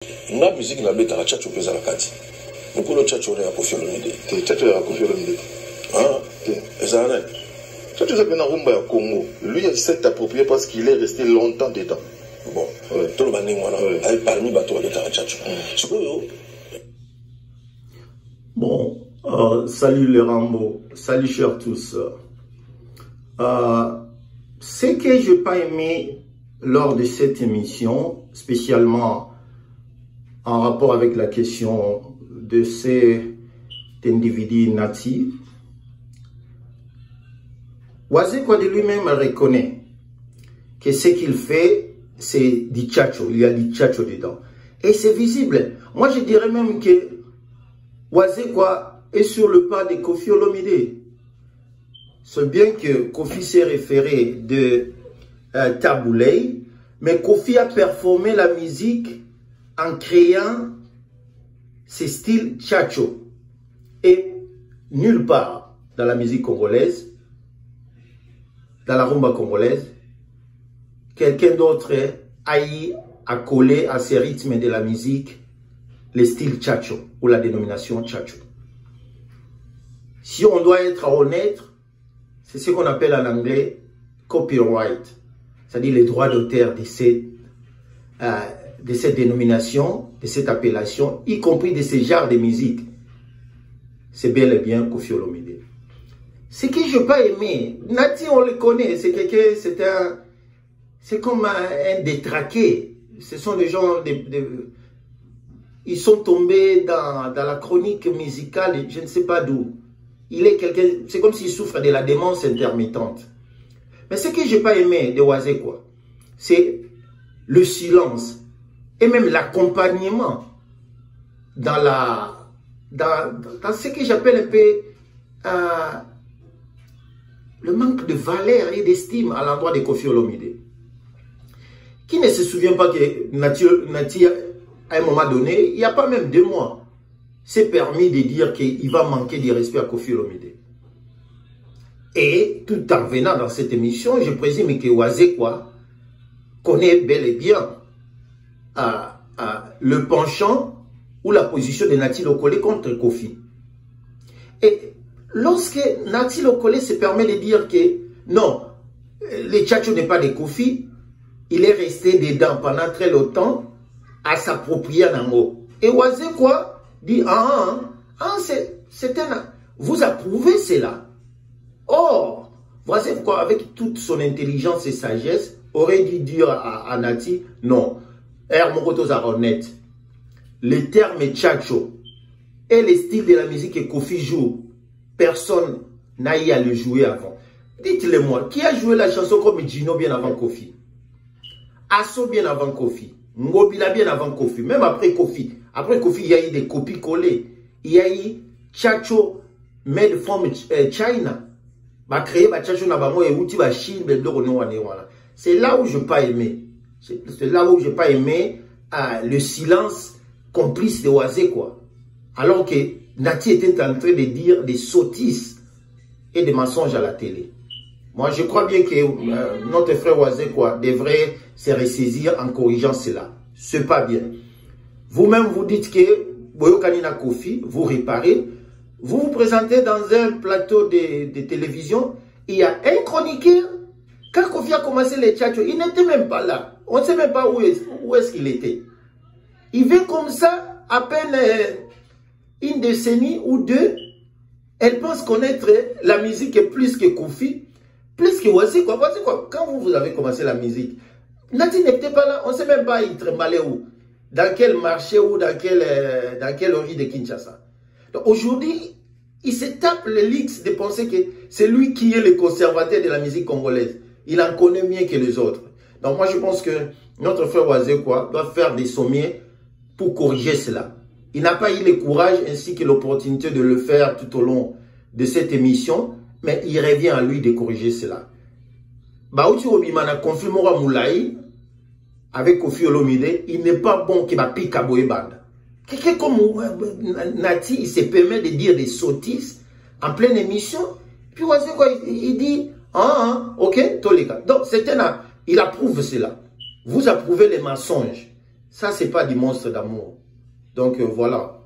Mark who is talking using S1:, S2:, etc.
S1: La musique n'a pas tchatcho pesa la kati. Nous pour le tchatcho on est à Koffi Olomide.
S2: Tchatcho est à Koffi Olomide.
S1: Ah, ça en est.
S2: Tchatcho c'est un rumba au Congo. Lui il s'est approprié parce qu'il est resté longtemps dedans.
S1: Bon, tout le monde est parmi bateau de tchatcho.
S3: Bon, salut les Rambo, salut chers tous. Ce que je n'ai pas aimé lors de cette émission, spécialement en rapport avec la question de cet individu natif, Wazekwa de lui-même reconnaît que ce qu'il fait, c'est du tchatcho, il y a du tchatcho dedans. Et c'est visible. Moi je dirais même que Wazekwa est sur le pas de Koffi Olomide. C'est bien que Koffi s'est référé de Taboulay, mais Koffi a performé la musique en créant ce style tchatcho. Et nulle part dans la musique congolaise, dans la rumba congolaise, quelqu'un d'autre a eu à coller à ces rythmes de la musique le style tchatcho ou la dénomination tchatcho. Si on doit être honnête, c'est ce qu'on appelle en anglais copyright, c'est-à-dire les droits d'auteur de cette dénomination, de cette appellation, y compris de ce genre de musique. C'est bel et bien Koffi Olomide. Ce que je n'ai pas aimé, Nati on le connaît, c'est quelqu'un, c'est comme un détraqué. Ce sont des gens, ils sont tombés dans la chronique musicale, je ne sais pas d'où. Il est quelqu'un, c'est comme s'il souffre de la démence intermittente. Mais ce que je n'ai pas aimé de Wazekwa, c'est le silence et même l'accompagnement dans ce que j'appelle un peu le manque de valeur et d'estime à l'endroit de Koffi Olomide. Qui ne se souvient pas que Nati, à un moment donné, il n'y a pas même 2 mois, s'est permis de dire qu'il va manquer de respect à Koffi Olomide. Et tout en venant dans cette émission, je présume que Wazekwa connaît bel et bien le penchant ou la position de Nati Lokole contre Koffi. Et lorsque Nati Lokole se permet de dire que non, le tchatcho n'est pas de Koffi, il est resté dedans pendant très longtemps à s'approprier en haut. Et Wazekwa dit, vous approuvez cela. Or, Wazekwa, avec toute son intelligence et sagesse, aurait dû dire à Nati, non, honnête, le terme tchatcho et le style de la musique que Koffi joue, personne n'a eu à le jouer avant. Dites-le moi, qui a joué la chanson comme Gino bien avant Koffi? Asso bien avant Koffi? Ngobila bien avant Koffi? Même après Koffi? Après Koffi, il y a eu des copies collées. Il y a eu tchatcho made from China. C'est là où je n'ai pas aimé. C'est là où je n'ai pas aimé le silence complice de Wazekwa. Alors que Nati était en train de dire des sottises et des mensonges à la télé. Moi, je crois bien que notre frère Wazekwa devrait se ressaisir en corrigeant cela. C'est pas bien. Vous-même, vous dites que Boyokanina Koffi, vous réparez. Vous vous présentez dans un plateau de télévision. Il y a un chroniqueur. Quand Koffi a commencé les tchatchos, il n'était même pas là. On ne sait même pas où est-ce qu'il était. Il vient comme ça, à peine une décennie ou 2. Elle pense connaître la musique plus que Koffi, plus que Wazekwa. Quand vous avez commencé la musique, Nati n'était pas là. On ne sait même pas il tremblait où. Dans quel marché ou dans quelle origine de Kinshasa. Donc aujourd'hui, il se tape le luxe de penser que c'est lui qui est le conservateur de la musique congolaise. Il en connaît mieux que les autres. Donc moi je pense que notre frère Wazekwa doit faire des sommets pour corriger cela. Il n'a pas eu le courage ainsi que l'opportunité de le faire tout au long de cette émission, mais il revient à lui de corriger cela. Baouti Obimana confirmera Moulaï avec Koffi Olomide, il n'est pas bon qu'il va piquer à Boyebanda. Quelqu'un comme Nati, il se permet de dire des sottises en pleine émission. Puis Wazekwa, il dit, ok, Tolika. Donc, il approuve cela. Vous approuvez les mensonges. Ça, c'est pas du monstre d'amour. Donc voilà.